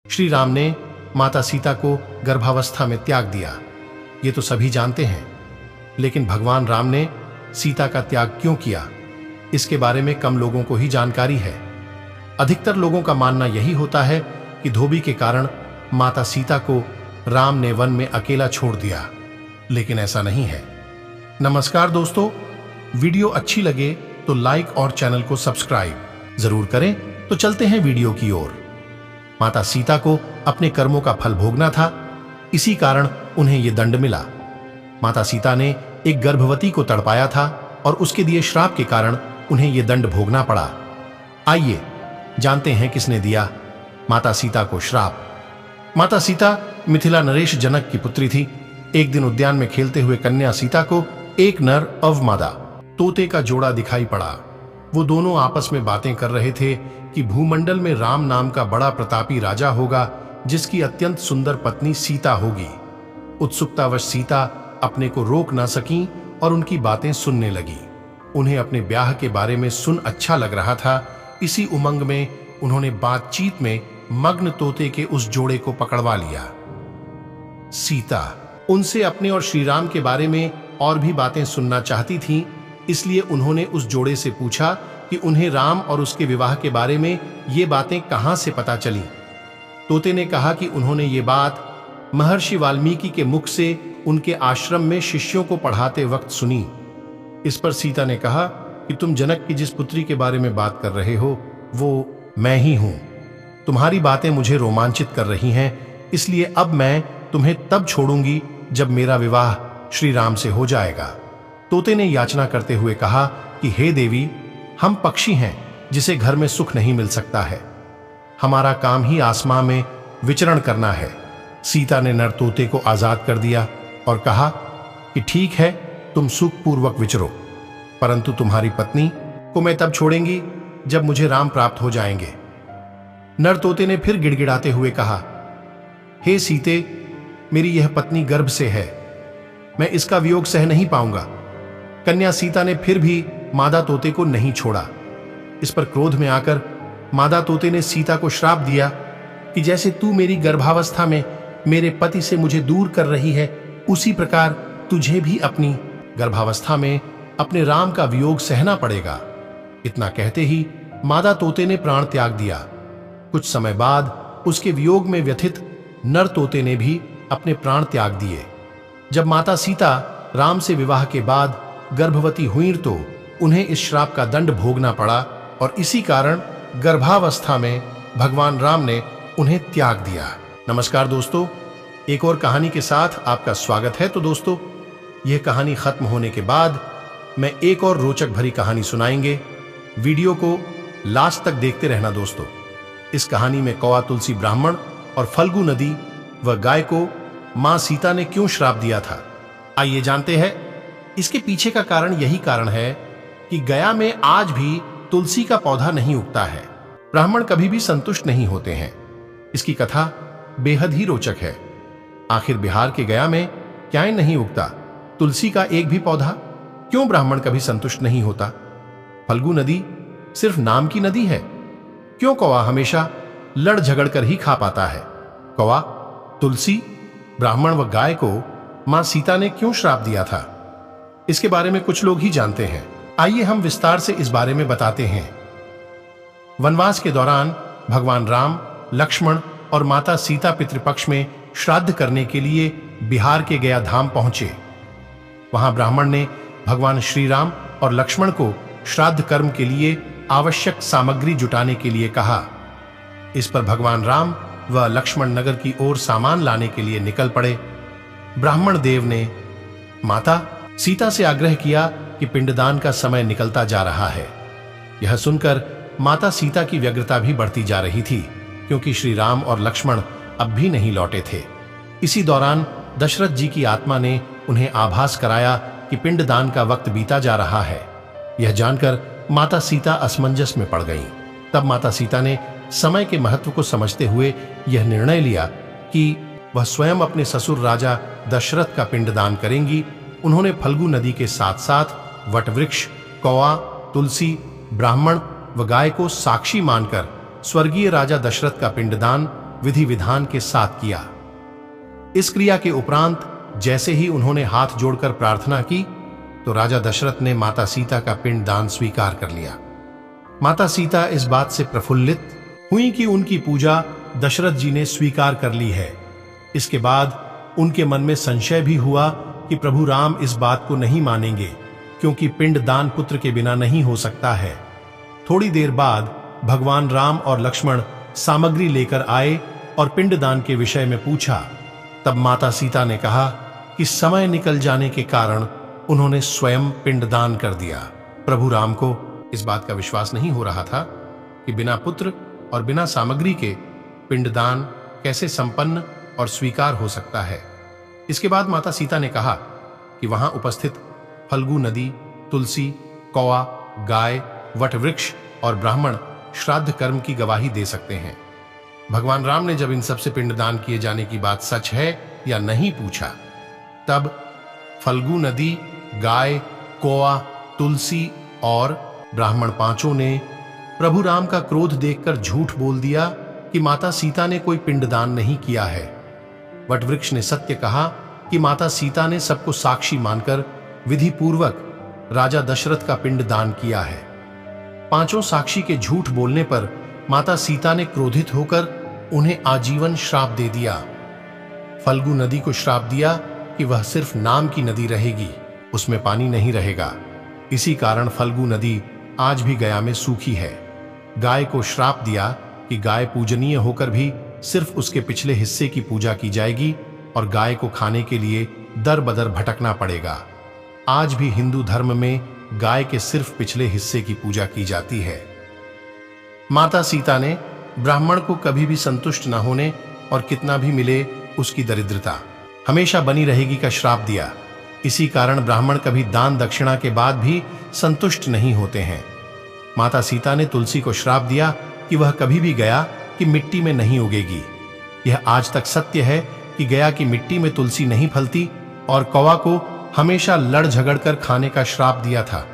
श्री राम ने माता सीता को गर्भावस्था में त्याग दिया, ये तो सभी जानते हैं। लेकिन भगवान राम ने सीता का त्याग क्यों किया, इसके बारे में कम लोगों को ही जानकारी है। अधिकतर लोगों का मानना यही होता है कि धोबी के कारण माता सीता को राम ने वन में अकेला छोड़ दिया, लेकिन ऐसा नहीं है। नमस्कार दोस्तों, वीडियो अच्छी लगे तो लाइक और चैनल को सब्सक्राइब जरूर करें। तो चलते हैं वीडियो की ओर। माता सीता को अपने कर्मों का फल भोगना था, इसी कारण उन्हें यह दंड मिला। माता सीता ने एक गर्भवती को तड़पाया था और उसके दिए श्राप के कारण उन्हें यह दंड भोगना पड़ा। आइए जानते हैं किसने दिया माता सीता को श्राप। माता सीता मिथिला नरेश जनक की पुत्री थी। एक दिन उद्यान में खेलते हुए कन्या सीता को एक नर अवमादा तोते का जोड़ा दिखाई पड़ा। वो दोनों आपस में बातें कर रहे थे कि भूमंडल में राम नाम का बड़ा प्रतापी राजा होगा, जिसकी अत्यंत सुंदर पत्नी सीता होगी। उत्सुकतावश सीता अपने को रोक ना सकी और उनकी बातें सुनने लगी। उन्हें अपने ब्याह के बारे में सुन अच्छा लग रहा था। इसी उमंग में उन्होंने बातचीत में मग्न तोते के उस जोड़े को पकड़वा लिया। सीता उनसे अपने और श्री राम के बारे में और भी बातें सुनना चाहती थीं, इसलिए उन्होंने उस जोड़े से पूछा कि उन्हें राम और उसके विवाह के बारे में ये बातें कहां से पता चली। तोते ने कहा कि उन्होंने ये बात महर्षि वाल्मीकि के मुख से उनके आश्रम में शिष्यों को पढ़ाते वक्त सुनी। इस पर सीता ने कहा कि तुम जनक की जिस पुत्री के बारे में बात कर रहे हो वो मैं ही हूं। तुम्हारी बातें मुझे रोमांचित कर रही हैं, इसलिए अब मैं तुम्हें तब छोड़ूंगी जब मेरा विवाह श्री राम से हो जाएगा। तोते ने याचना करते हुए कहा कि हे देवी, हम पक्षी हैं जिसे घर में सुख नहीं मिल सकता है। हमारा काम ही आसमां में विचरण करना है। सीता ने नर तोते को आजाद कर दिया और कहा कि ठीक है, तुम सुखपूर्वक विचरो, परंतु तुम्हारी पत्नी को मैं तब छोड़ेंगी जब मुझे राम प्राप्त हो जाएंगे। नर तोते ने फिर गिड़गिड़ाते हुए कहा, हे सीते, मेरी यह पत्नी गर्भ से है, मैं इसका वियोग सह नहीं पाऊंगा। कन्या सीता ने फिर भी मादा तोते को नहीं छोड़ा। इस पर क्रोध में आकर मादा तोते ने सीता को श्राप दिया कि जैसे तू मेरी गर्भावस्था में मेरे पति से मुझे दूर कर रही है, उसी प्रकार तुझे भी अपनी गर्भावस्था में अपने राम का वियोग सहना पड़ेगा। इतना कहते ही मादा तोते ने प्राण त्याग दिया। कुछ समय बाद उसके वियोग में व्यथित नर तोते ने भी अपने प्राण त्याग दिए। जब माता सीता राम से विवाह के बाद गर्भवती हुईं तो उन्हें इस श्राप का दंड भोगना पड़ा और इसी कारण गर्भावस्था में भगवान राम ने उन्हें त्याग दिया। नमस्कार दोस्तों, एक और कहानी के साथ आपका स्वागत है। तो दोस्तों, यह कहानी खत्म होने के बाद मैं एक और रोचक भरी कहानी सुनाएंगे। वीडियो को लास्ट तक देखते रहना दोस्तों। इस कहानी में कौवा तुलसी ब्राह्मण और फल्गु नदी व गाय को मां सीता ने क्यों श्राप दिया था, आइए जानते हैं। इसके पीछे का कारण यही कारण है कि गया में आज भी तुलसी का पौधा नहीं उगता है। ब्राह्मण कभी भी संतुष्ट नहीं होते हैं। इसकी कथा बेहद ही रोचक है। आखिर बिहार के गया में क्या नहीं उगता तुलसी का एक भी पौधा? क्यों ब्राह्मण कभी संतुष्ट नहीं होता? फल्गु नदी सिर्फ नाम की नदी है। क्यों कौवा हमेशा लड़ झगड़ कर ही खा पाता है? कौवा, तुलसी, ब्राह्मण व गाय को मां सीता ने क्यों श्राप दिया था, इसके बारे में कुछ लोग ही जानते हैं। आइए हम विस्तार से इस बारे में बताते हैं। वनवास के दौरान भगवान राम, लक्ष्मण और माता सीता पितृपक्ष में श्राद्ध करने के लिए बिहार के गया धाम पहुंचे। वहां ब्राह्मण ने भगवान श्री राम और लक्ष्मण को श्राद्ध कर्म के लिए आवश्यक सामग्री जुटाने के लिए कहा। इस पर भगवान राम व लक्ष्मण नगर की ओर सामान लाने के लिए निकल पड़े। ब्राह्मण देव ने माता सीता से आग्रह किया कि पिंडदान का समय निकलता जा रहा है। यह सुनकर माता सीता की व्यग्रता भी बढ़ती जा रही थी, क्योंकि श्री राम और लक्ष्मण अब भी नहीं लौटे थे। इसी दौरान दशरथ जी की आत्मा ने उन्हें आभास कराया कि पिंडदान का वक्त बीता जा रहा है। यह जानकर माता सीता असमंजस में पड़ गईं। तब माता सीता ने समय के महत्व को समझते हुए यह निर्णय लिया कि वह स्वयं अपने ससुर राजा दशरथ का पिंडदान करेंगी। उन्होंने फल्गु नदी के साथ साथ वटवृक्ष, कौवा, तुलसी, ब्राह्मण व गाय को साक्षी मानकर स्वर्गीय राजा दशरथ का पिंडदान विधि विधान के साथ किया। इस क्रिया के उपरांत जैसे ही उन्होंने हाथ जोड़कर प्रार्थना की तो राजा दशरथ ने माता सीता का पिंड दान स्वीकार कर लिया। माता सीता इस बात से प्रफुल्लित हुई कि उनकी पूजा दशरथ जी ने स्वीकार कर ली है। इसके बाद उनके मन में संशय भी हुआ कि प्रभु राम इस बात को नहीं मानेंगे, क्योंकि पिंड दान पुत्र के बिना नहीं हो सकता है। थोड़ी देर बाद भगवान राम और लक्ष्मण सामग्री लेकर आए और पिंड दान के विषय में पूछा। तब माता सीता ने कहा कि समय निकल जाने के कारण उन्होंने स्वयं पिंडदान कर दिया। प्रभु राम को इस बात का विश्वास नहीं हो रहा था कि बिना पुत्र और बिना सामग्री के पिंडदान कैसे संपन्न और स्वीकार हो सकता है। इसके बाद माता सीता ने कहा कि वहां उपस्थित फल्गु नदी, तुलसी, कौआ, गाय, वटवृक्ष और ब्राह्मण श्राद्ध कर्म की गवाही दे सकते हैं। भगवान राम ने जब इन सबसे पिंडदान किए जाने की बात सच है या नहीं पूछा, तब फल्गु नदी, गाय, कौआ, तुलसी और ब्राह्मण पांचों ने प्रभु राम का क्रोध देखकर झूठ बोल दिया कि माता सीता ने कोई पिंडदान नहीं किया है। वटवृक्ष ने सत्य कहा कि माता सीता ने सबको साक्षी मानकर विधि पूर्वक राजा दशरथ का पिंडदान किया है। पांचों साक्षी के झूठ बोलने पर माता सीता ने क्रोधित होकर उन्हें आजीवन श्राप दे दिया। फल्गु नदी को श्राप दिया कि वह सिर्फ नाम की नदी रहेगी, उसमें पानी नहीं रहेगा। इसी कारण फल्गु नदी आज भी गया में सूखी है। गाय को श्राप दिया कि गाय पूजनीय होकर भी सिर्फ उसके पिछले हिस्से की पूजा की जाएगी और गाय को खाने के लिए दर बदर भटकना पड़ेगा। आज भी हिंदू धर्म में गाय के सिर्फ पिछले हिस्से की पूजा की जाती है। माता सीता ने ब्राह्मण को कभी भी संतुष्ट न होने और कितना भी मिले उसकी दरिद्रता हमेशा बनी रहेगी का श्राप दिया। इसी कारण ब्राह्मण कभी दान दक्षिणा के बाद भी संतुष्ट नहीं होते हैं। माता सीता ने तुलसी को श्राप दिया कि वह कभी भी गया की मिट्टी में नहीं उगेगी। यह आज तक सत्य है कि गया की मिट्टी में तुलसी नहीं फलती। और कौवा को हमेशा लड़ झगड़ कर खाने का श्राप दिया था।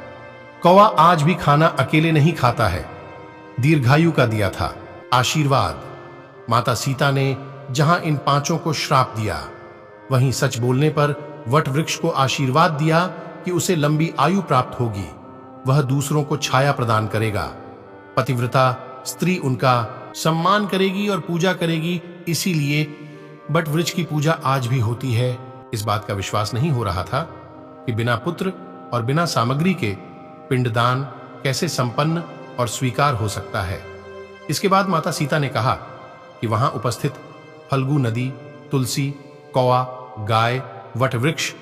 कौवा आज भी खाना अकेले नहीं खाता है, दीर्घायु का दिया था आशीर्वाद। माता सीता ने जहां इन पांचों को श्राप दिया, वहीं सच बोलने पर वट वृक्ष को आशीर्वाद दिया कि उसे लंबी आयु प्राप्त होगी, वह दूसरों को छाया प्रदान करेगा। पतिव्रता स्त्री उनका सम्मान करेगी और पूजा करेगी, इसीलिए वट वृक्ष की पूजा आज भी होती है। इस बात का विश्वास नहीं हो रहा था कि बिना पुत्र और बिना सामग्री के पिंडदान कैसे संपन्न और स्वीकार हो सकता है। इसके बाद माता सीता ने कहा कि वहां उपस्थित फल्गु नदी, तुलसी, कौआ, गाय, वटवृक्ष